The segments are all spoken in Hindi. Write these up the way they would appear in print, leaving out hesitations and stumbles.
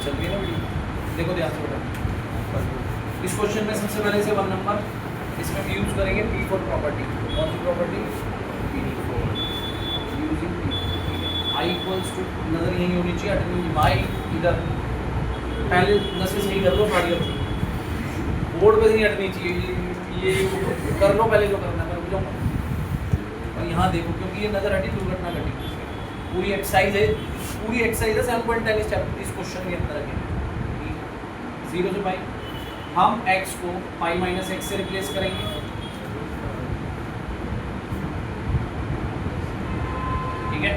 चल रही है ना वीडियो, देखो ध्यान से बेटा। इस क्वेश्चन में सबसे पहले से 1 नंबर इसमें भी यूज करेंगे P4 प्रॉपर्टी। कौन सी property? P4 using P4। I equals to नजर यही होनी चाहिए, अटनी बाई इधर पहले नजर सही कर लो सारी अपनी, बोर्ड पे नहीं अटनी चाहिए, ये कर लो पहले जो करना है, मैं रुक जाऊँगा। और यहाँ देखो क्योंकि ये नजर हटी दुर्घटना घटी, पूरी एक्सरसाइज है, पूरी एक्सरसाइज है 7.10 इस क्वेश्चन के अंदर है। 0 से पाई हम x को पाई माइनस एक्स से रिप्लेस करेंगे, ठीक है।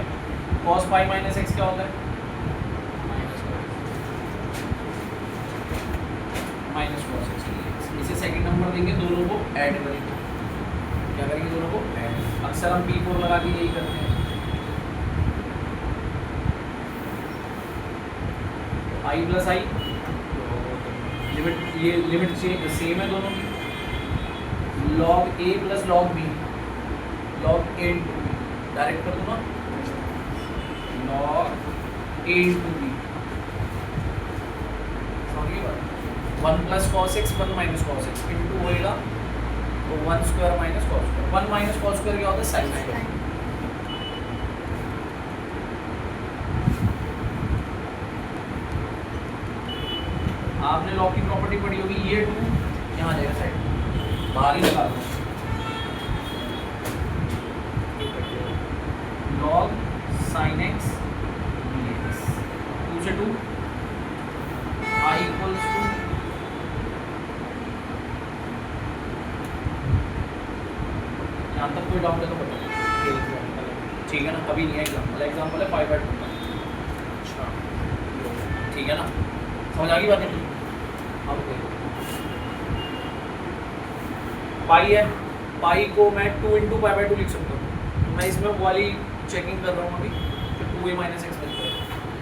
cos पाई माइनस एक्स क्या होता है? Minus cos x. इसे सेकंड नंबर देंगे, दोनों को ऐड करेंगे। क्या करेंगे? दोनों को ऐड। अक्सर हम P4 लगा के यही करते हैं। i प्लस आई, लिमिट ये लिमिट सेम है दोनों की, log a plus log b, log a into b, direct कर दूंगा log a इंटू b, समझिए बात। 1 plus cos x 1 minus cos x into होएगा तो 1 square minus cos square. 1 minus cos square क्या होता है? Sine square. आपने लॉग की प्रॉपर्टी पढ़ी होगी, ये 2 यहाँ जाएगा साइड, बाहर ही लगा दो, log sin x dx 2 से 2 i इक्वल्स टू यहाँ तक कोई डाउट है तो बताओ, ठीक है ना? अभी नहीं है एग्जाम्पल, एग्जाम्पल है 5/2। अच्छा ठीक है ना, समझ आ गई बात है? अब पाई है, पाई को मैं 2 इंटू पाई/2 लिख सकता हूँ। मैं इसमें वाली चेकिंग कर रहा हूँ अभी, तो 2a माइनस एक्स बन जाएगा।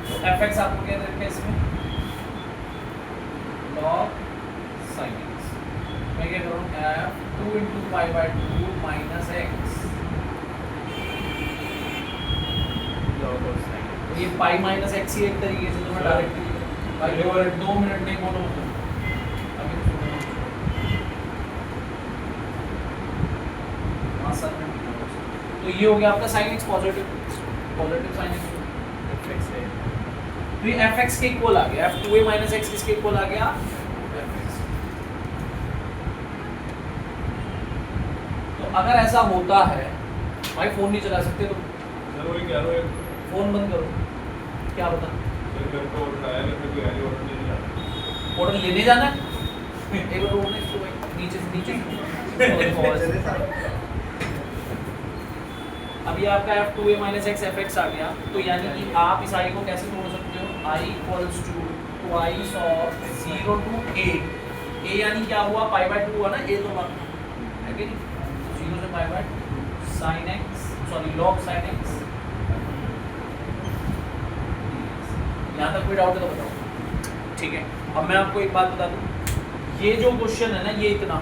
तो एफ एक्स आपको क्या रखते हैं इसमें? log sin x। मैं क्या कर रहा हूँ? f 2 इंटू पाई/2 माइनस एक्स, तो ये पाई माइनस एक्स ही एक तरीके से, तो मैं डायरेक्टली 2 मिनट नहीं बोलो तो ये हो गया आपका sin x positive, positive sin x है, तो ये fx के इक्वल आ गया। f 2a माइनस एक्स किसके इक्वल आ गया? fx। तो अगर ऐसा होता है, भाई फोन नहीं चला सकते तो फोन बंद करो, क्या बता ऑर्डर लेने जाना है, एक बार रोड इसको भाई नीचे से नीचे। अभी आपका f 2a minus x fx आ गया, तो यानी कि आप इस i को कैसे तोड़ सकते हो? i equals to twice of 0 to a, a यानी क्या हुआ? पाई/2 हुआ ना, a तो है कि नहीं? 0 से पाई/2 sin x, sorry log sin x। यहाँ तक कोई डाउट है तो बताओ, ठीक है। अब मैं आपको एक बात बता दूं, ये जो क्वेश्चन है ना, ये इतना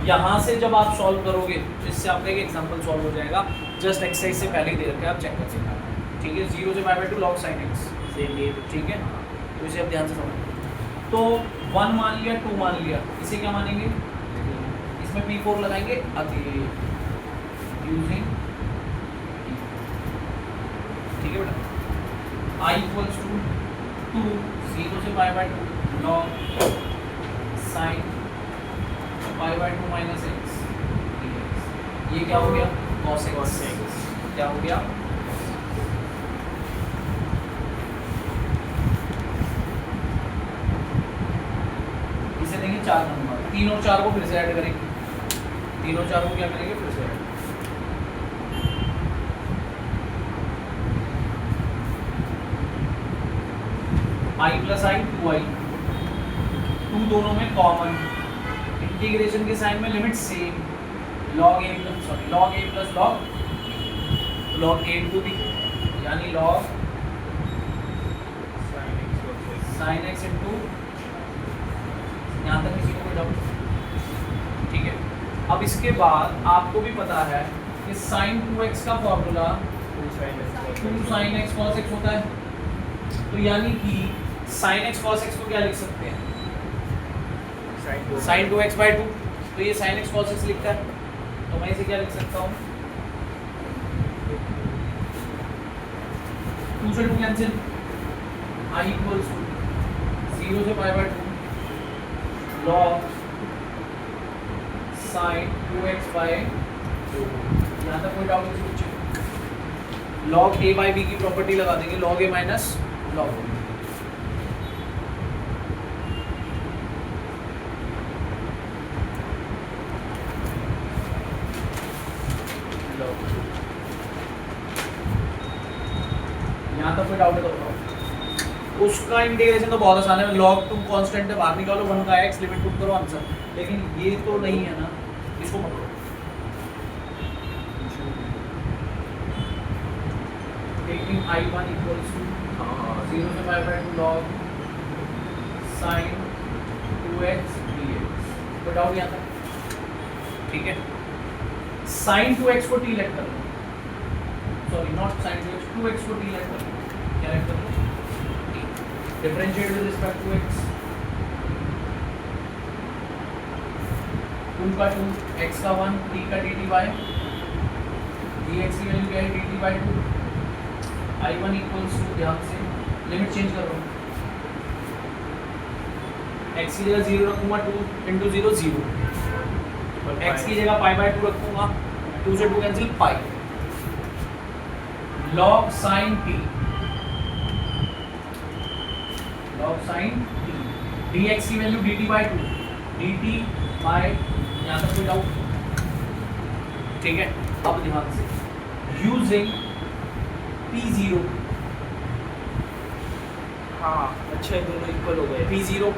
यहाँ से जब आप सॉल्व करोगे तो इससे आपका एक एग्जांपल सॉल्व हो जाएगा, जस्ट एक्सरसाइज से पहले ही दे रखे आप चेक कर सकते हैं, ठीक है। 0 से पाई/2 log sin x, सेम ये, ठीक है। तो इसे आप ध्यान से समझो। तो 1 मान लिया, 2 मान लिया, इसे क्या मानेंगे? इसमें P4 लगाएंगे अगेन यूजिंग, ठीक है बेटा। i इक्वल्स टू 2 0 से पाई/2 log sin पाई/2 माइनस एक्स, ये क्या हो गया? cos x। क्या हो गया? इसे देंगे 4 नंबर, 3 और 4 को फिर से ऐड करेंगे, 3 और 4 को क्या करेंगे? फिर से add. i plus I 2i, 2 दोनों में कॉमन, इंटीग्रेशन के साइन में limit same, log a plus log a into b, यानी log sin x इंटू, यहाँ तक किसी को कोई डाउट? ठीक है। अब इसके बाद आपको भी पता है कि sin 2x का formula 2 sin x cos x होता है, तो यानी कि sin x cos x को क्या लिख सकते हैं? sin 2x/2। तो ये sin x cos x लिखता है, तो मैं इसे क्या लिख सकता हूँ? 2 से 2 कैंसिल, I इक्वल्स टू 0 से π/2 log sin 2x/2। यहाँ तक कोई डाउट किसी बच्चे को? log a by b की प्रॉपर्टी लगा देंगे, log a minus log b। यहाँ तक कोई डाउट है तो बताओ। उसका इंटीग्रेशन तो बहुत आसान है, log तुम कांस्टेंट है बाहर निकालो, 1 का x लिमिट पुट करो आंसर। लेकिन ये तो नहीं है ना, इसको पकड़ो। taking I1 equals to 0 से π/2 log sin 2x dx। तो डाउट यहाँ तक ठीक है। sin 2x को t लेट कर लो, sorry not sin 2x, 2x को t लेट कर लो। क्या लेट कर लो? t। Differentiate with respect to x। 2 का 2, x का 1, t का dt by dx की वैल्यू क्या है? dt by 2। I1 equals to, ध्यान से लिमिट चेंज कर रहा हूँ, x की जगह 0 रखूंगा, 2 into 0 0, x की जगह π/2 रखूंगा, 2 से 2 कैंसिल, पाई log sin t, log sin t, dx की value dt by 2, dt by, यहाँ तक कोई डाउट? ठीक है। अब ध्यान से यूजिंग P0, हाँ अच्छा है, दोनों इक्वल हो गए। P0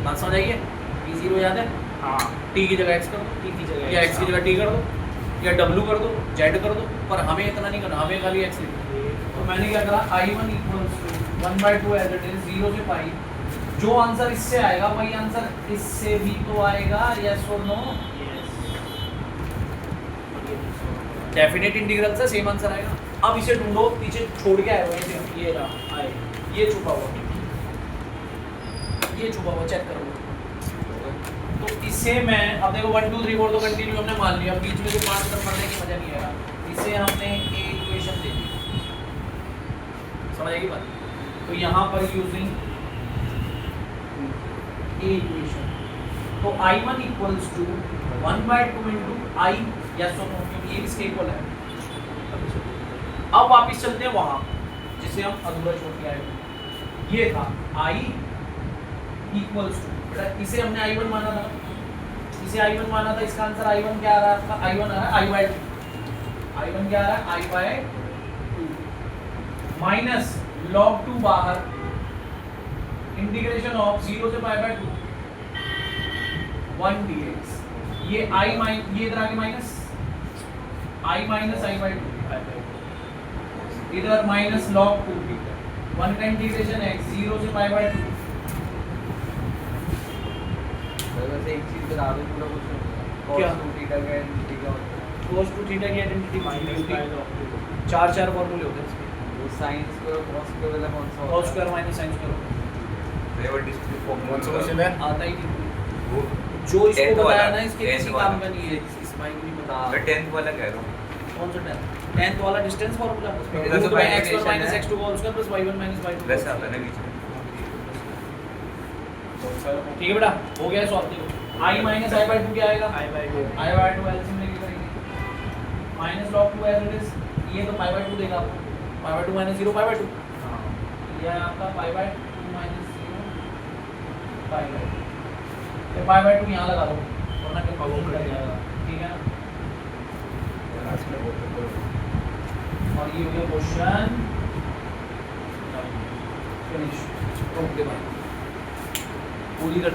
बात समझ आइए? P0 याद है? हाँ T की जगह x कर दो, t की जगह या x की जगह t कर दो, या w कर दो, z कर दो, पर हमें इतना नहीं करना, हमें खाली x लिखना है। तो मैंने क्या करा, I1 equals to 1/2 as it is 0 से पाई। जो आंसर इससे आएगा वही आंसर इससे भी तो आएगा, यस और नो? डेफिनेट इंटीग्रल से सेम आंसर आएगा। अब इसे ढूंढो, पीछे छोड़ के आए हुए हैं, ये रहा आए, ये छुपा हुआ, ये छुपा हुआ, चेक करो। तो इसे मैं, अब देखो 1 2 3 4 तो कंटिन्यू हमने मान लिया, बीच में जो 5 तरफ पढ़ने की मजा नहीं आएगा। इसे हमने ए इक्वेशन दे दी, समझ आएगी बात? तो यहाँ पर यूजिंग ए इक्वेशन, तो I1 equals to 1/2 into I, yes और नो, क्योंकि ये इसके इक्वल है। अब वापस चलते हैं वहां जिसे हम अधूरा छोड़ के आए थे। ये था I इक्वल्स टू, इसे हमने I1 माना था, इसे I1 माना था, इसका आंसर I1 क्या आ रहा है? आपका I1 आ रहा है I/2। I1 क्या आ रहा है? I/2 माइनस log 2 बाहर, इंटीग्रेशन ऑफ 0 से π/2 1 dx। ये I माइनस, ये इधर आके माइनस I माइनस I/2, इधर माइनस log 2, 1 का इंटीग्रेशन x 0 से π/2। वैसे एक चीज बता दो, पूरा क्वेश्चन क्या? cos 2 थीटा का आइडेंटिटी क्या होता है? cos 2 थीटा की आइडेंटिटी माइनस चार फॉर्मूले होते हैं इसके, वो sin स्क्वायर cos स्क्वायर वाला कौन सा cos होता है? Square minus sin square favour discrete कौन सा फॉर्मूला क्वेश्चन है? आता ही नहीं। वो जो इसको 10th बताया वाला, ना, इसके 10th किसी वाला। काम का नहीं है, इस माइक नहीं बता। मैं 10th वाला कह रहा हूँ। कौन सा 10th वाला डिस्टेंस फॉर्मूला, इधर तो उसमें x1 integration माइनस है। x2 का whole square plus y1 minus y2 वैसे आता है ना बीच में। ठीक है बेटा, हो गया सॉल्व। देखो I माइनस I/2 क्या आएगा? I/2 I/2 एलसीएम लेके करेंगे, minus log 2 as it is, ये तो π/2 देगा आपको, π/2 माइनस 0 π/2, ये है आपका π/2 माइनस 0 π/2। तो π/2 यहाँ लगा दो, वरना कंफ्यूजन कर जाएगा, ठीक है ना? और ये हो गया क्वेश्चन फिनिश। ओके भाई, पूरी कर